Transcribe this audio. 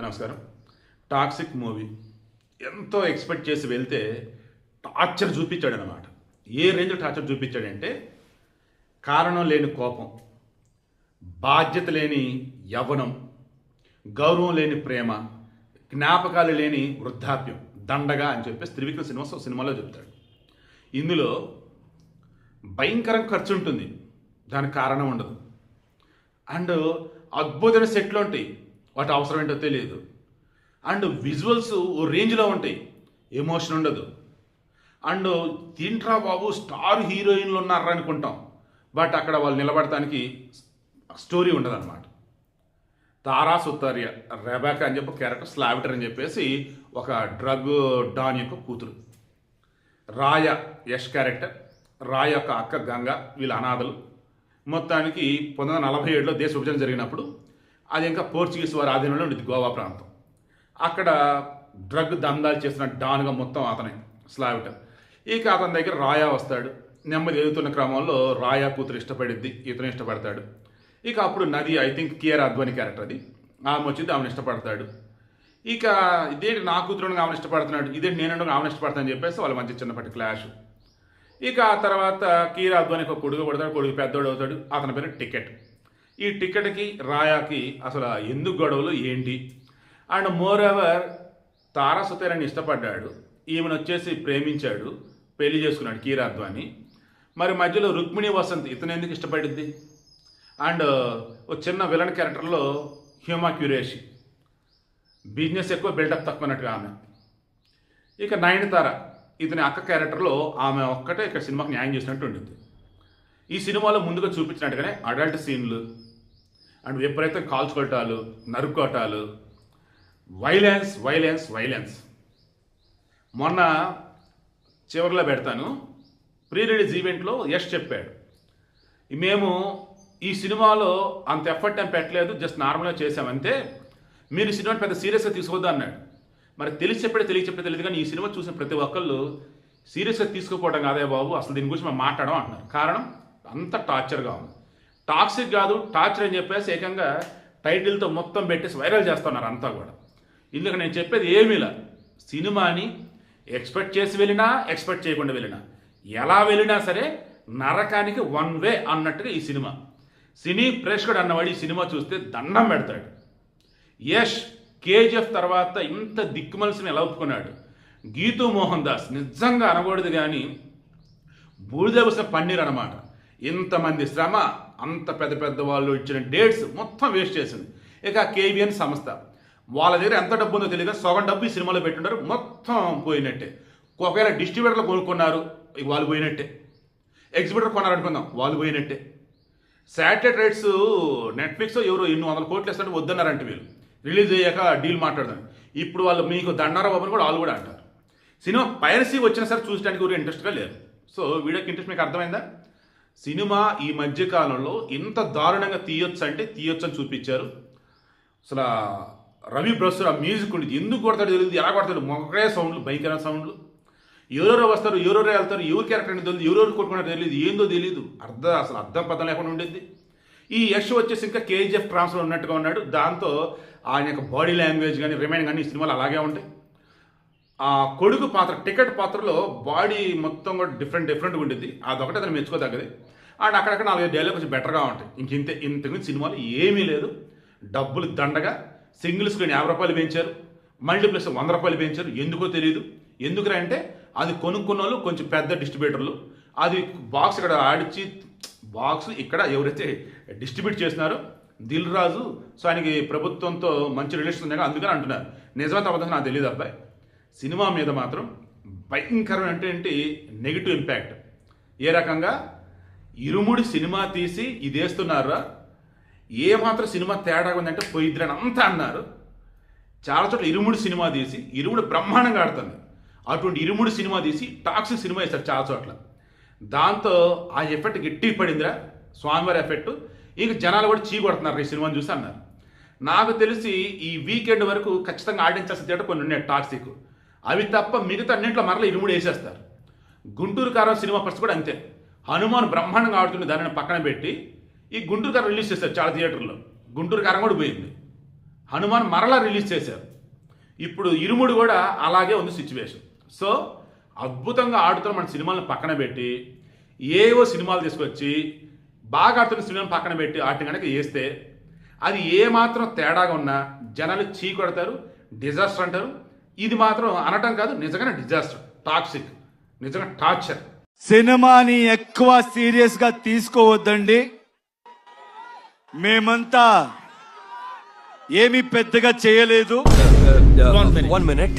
నమస్కారం. Toxic movie ఎంతో expect చేసి వెళ్తే టార్చర్ చూపించాడు అనమాట. ఏ రేంజ్ టార్చర్ చూపించాడంటే కారణం లేని కోపం, బాధ్యత లేని యవ్వనం, గౌరవం లేని ప్రేమ, జ్ఞాపకాలు లేని వృద్ధాప్యం, దండగా అని చెప్పేసి త్రివిక్రమ్ సినిమాలో చెప్తాడు. ఇందులో భయంకరం ఖర్చు ఉంటుంది, దానికి కారణం ఉండదు. అండ్ అద్భుతమైన సెట్లు ఉంటాయి, వాటి అవసరం ఏంటో తెలియదు. అండ్ విజువల్స్ ఓ రేంజ్లో ఉంటాయి, ఎమోషన్ ఉండదు. అండ్ తింట్రా బాబు స్టార్ హీరోయిన్లు ఉన్నారా అనుకుంటాం, బట్ అక్కడ వాళ్ళు నిలబడటానికి స్టోరీ ఉండదు అనమాట. తారా సుతారియా, రెబేకా అని చెప్పి క్యారెక్టర్, స్లావిటర్ అని చెప్పేసి ఒక డ్రగ్ డాన్ యొక్క కూతురు. రాయ యష్ క్యారెక్టర్, రాయ యొక్క అక్క గంగ, వీళ్ళ అనాథలు. మొత్తానికి 1947లో దేశ విభజన జరిగినప్పుడు అది ఇంకా పోర్చుగీస్ వారి ఆధీనంలో ఉండేది గోవా ప్రాంతం. అక్కడ డ్రగ్ దందాలు చేసిన డాన్గా మొత్తం అతనే స్లావిటర్. ఇక అతని దగ్గర రాయా వస్తాడు. నెమ్మది ఎదుగుతున్న క్రమంలో రాయా కూతురు ఇష్టపడిద్ది, ఇతను ఇష్టపడతాడు. ఇక అప్పుడు నది, I think Kiara Advani character అది, ఆమె వచ్చింది, ఆమెను ఇష్టపడతాడు. ఇక ఇదేంటి నా కూతురుని ఆమెను ఇష్టపడుతున్నాడు, ఇదేంటి నేను ఆమెను ఇష్టపడతానని చెప్పేసి వాళ్ళ మంచి చిన్నప్పటి క్లాష్. ఇక ఆ తర్వాత కియారా అద్వానీకి ఒక కొడుకు పడతాడు, కొడుకు పెద్దోడు అవుతాడు, అతని పేరు టికెట్. ఈ టికెట్కి రాయాకి అసలు ఎందుకు గొడవలు ఏంటి? అండ్ మోర్ ఎవర్ తారా సుతారియాని ఇష్టపడ్డాడు, ఈమెను వచ్చేసి ప్రేమించాడు, పెళ్లి చేసుకున్నాడు కియారా అద్వానీ. మరి మధ్యలో రుక్మిణి వసంత్ ఇతను ఎందుకు ఇష్టపడింది? అండ్ ఒక చిన్న విలన్ క్యారెక్టర్లో హ్యూమా క్యూరేషి, బిజినెస్ ఎక్కువ బిల్డప్ తక్కువ అన్నట్టుగా ఆమె. ఇక నయనతార, ఇతని అక్క క్యారెక్టర్లో ఆమె ఒక్కటే ఇక్కడ సినిమాకి న్యాయం చేసినట్టు ఉండింది. ఈ సినిమాలో ముందుగా చూపించినట్టుగానే అడల్ట్ సీన్లు అండ్ విపరీతం కాల్చుకోవటాలు, నరుక్కోటాలు, వైలెన్స్ వైలెన్స్ వైలెన్స్. మొన్న చివరిలో పెడతాను, ప్రీ రిలీజ్ ఈవెంట్లో యష్ చెప్పాడు, మేము ఈ సినిమాలో అంత ఎఫర్ట్ ఏం పెట్టలేదు, జస్ట్ నార్మల్గా చేసామంతే, మీరు ఈ సినిమాని పెద్ద సీరియస్గా తీసుకోవద్దు అన్నాడు. మరి తెలియదు తెలియదు కానీ ఈ సినిమా చూసిన ప్రతి ఒక్కళ్ళు సీరియస్గా తీసుకోపోవడం కాదే బాబు, అసలు దీని గురించి మనం మాట్లాడడం అంటున్నారు. కారణం అంత టార్చర్గా ఉంది. టాక్సిక్ కాదు, టార్చర్ అని చెప్పేసి ఏకంగా టైటిల్తో మొత్తం పెట్టేసి వైరల్ చేస్తున్నారు అంతా కూడా. ఇందుకు నేను చెప్పేది ఏమీలా, సినిమాని ఎక్స్పెక్ట్ చేసి వెళ్ళినా ఎక్స్పెక్ట్ చేయకుండా వెళ్ళినా, ఎలా వెళ్ళినా సరే నరకానికి వన్ వే అన్నట్టుగా ఈ సినిమా. సినీ ప్రేక్షకుడు అన్నవాడు ఈ సినిమా చూస్తే దండం పెడతాడు. యష్ కేజీఎఫ్ తర్వాత ఇంత దిక్కుమలసిని ఎలా ఒప్పుకున్నాడు? గీతూ మోహన్ దాస్ నిజంగా అనకూడదు కానీ బూడిదేవసిన పన్నీర్ అనమాట. ఇంతమంది శ్రమ, అంత పెద్ద పెద్ద వాళ్ళు ఇచ్చిన డేట్స్ మొత్తం వేస్ట్ చేసింది. ఇక కేబిఎన్ సంస్థ, వాళ్ళ దగ్గర ఎంత డబ్బు ఉందో తెలియదు, సగం డబ్బు ఈ సినిమాలో పెట్టున్నారు, మొత్తం పోయినట్టే. ఒకవేళ డిస్ట్రిబ్యూటర్లు కొనుక్కున్నారు, వాళ్ళు పోయినట్టే. ఎగ్జిబిటర్ కొన్నారనుకుందాం, వాళ్ళు పోయినట్టే. శాటిలైట్ రైట్స్ నెట్ఫ్లిక్స్ ఎవరు 800 కోట్లు ఇస్తుంటే వద్దన్నారంటే వీళ్ళు రిలీజ్ అయ్యాక డీల్ మాట్లాడదాం. ఇప్పుడు వాళ్ళు మీకు దండారా బాబుని కూడా వాళ్ళు కూడా అంటారు. సినిమా పైరసీ వచ్చినా సరే చూసడానికి ఎవరు ఇంట్రెస్ట్గా లేరు. సో వీడియోకి ఇంట్రెస్ట్ మీకు అర్థమైందా? సినిమా ఈ మధ్యకాలంలో ఇంత దారుణంగా తీయొచ్చు అంటే తీయొచ్చు అని చూపించారు. అసలు రవి బ్రస్టర్ ఆ మ్యూజిక్ ఉండేది, ఎందుకు కొడతాడు తెలియదు, ఎలా కొడతాడు, మొగడే సౌండ్లు, భయంకరమైన సౌండ్లు. ఎవరెవరో వస్తారు, ఎవరెవరో వెళ్తారు, ఎవరి క్యారెక్టర్ అనేది తెలియదు, ఎవరెవరు కొట్టుకున్నారో తెలియదు, ఏందో తెలియదు, అసలు అర్థం పద్ధం లేకుండా ఉండేది. ఈ యష్ వచ్చేసి ఇంకా కేజీఎఫ్ ట్రాన్స్ఫర్ ఉన్నట్టుగా ఉన్నాడు. దాంతో ఆయన యొక్క బాడీ లాంగ్వేజ్ కానీ రిమైనింగ్ కానీ ఈ సినిమాలు అలాగే ఉంటాయి. ఆ కొడుకు పాత్ర, టికెట్ పాత్రలో బాడీ మొత్తం కూడా డిఫరెంట్గా ఉంటుంది, అదొకటే అతను మెచ్చుకోదగ్గది. అండ్ అక్కడక్కడ 4 డైలాగ్ కొంచెం బెటర్గా ఉంటాయి. ఇంతకుమించి సినిమాలు ఏమీ లేదు. డబ్బులు దండగా, సింగిల్ స్క్రీన్ 50 రూపాయలు పెంచారు, మల్టీప్లెక్స్ 100 రూపాయలు పెంచారు. ఎందుకో తెలియదు. ఎందుకురా అంటే అది కొనుక్కున్న వాళ్ళు కొంచెం పెద్ద డిస్ట్రిబ్యూటర్లు, అది బాక్స్ ఇక్కడ ఆడిచి బాక్స్ ఇక్కడ ఎవరైతే డిస్ట్రిబ్యూట్ చేస్తున్నారో దిల్ రాజు, సో ఆయనకి ప్రభుత్వంతో మంచి రిలేషన్ ఉన్నాయి అందుకని అంటున్నారు. నిజమైతే అబద్ధం నాకు తెలియదు అబ్బాయి. సినిమా మీద మాత్రం భయంకరమైన ఏంటి నెగిటివ్ ఇంపాక్ట్. ఏ రకంగా ఇరుముడి సినిమా తీసి ఇదేస్తున్నారా, ఏమాత్రం సినిమా తేడా ఉందంటే పోయిద్రని అంతా అన్నారు. చాలా చోట్ల ఇరుముడి సినిమా తీసి, ఇరుముడు బ్రహ్మాండంగా ఆడుతుంది, అటువంటి ఇరుముడి సినిమా తీసి టాక్సిక్ సినిమా వేస్తారు చాలా చోట్ల. దాంతో ఆ ఎఫెక్ట్ గట్టి పడిందిరా, స్వామివారి ఎఫెక్ట్. ఇంక జనాలు కూడా చీ కొడుతున్నారు ఈ సినిమాని చూసి అన్నారు. నాకు తెలిసి ఈ వీకెండ్ వరకు ఖచ్చితంగా ఆడించాల్సిన థియేటర్ కొన్ని ఉన్నాయి టాక్సిక్, అవి తప్ప మిగతా అన్నింటిలో మరలా ఇరుముడు వేసేస్తారు. గుంటూరు కారం సినిమా ఫస్ట్ కూడా అంతే, హనుమాన్ బ్రహ్మాండంగా ఆడుతుండే దానిని పక్కన పెట్టి ఈ గుంటూరు కారం రిలీజ్ చేస్తారు చాలా థియేటర్లో. గుంటూరు కారం కూడా పోయింది. హనుమాన్ మరలా రిలీజ్ చేశారు. ఇప్పుడు ఇరుముడు కూడా అలాగే ఉంది సిచ్యువేషన్. సో అద్భుతంగా ఆడుతున్న మన సినిమాలను పక్కన పెట్టి ఏవో సినిమాలు తీసుకొచ్చి బాగా ఆడుతున్న సినిమాలను పక్కన పెట్టి వాటిని కనుక వేస్తే అది ఏమాత్రం తేడాగా ఉన్నా జనాలు చీ కొడతారు, డిజాస్టర్ అంటారు. ఇది మాత్రం అనటం కాదు, నిజంగానే డిజాస్టర్, టాక్సిక్, నిజంగా టార్చర్. సినిమాని ఎక్కువ సీరియస్ గా తీసుకోవద్దండి. మేమంతా ఏమీ పెద్దగా చేయలేదు. One minute.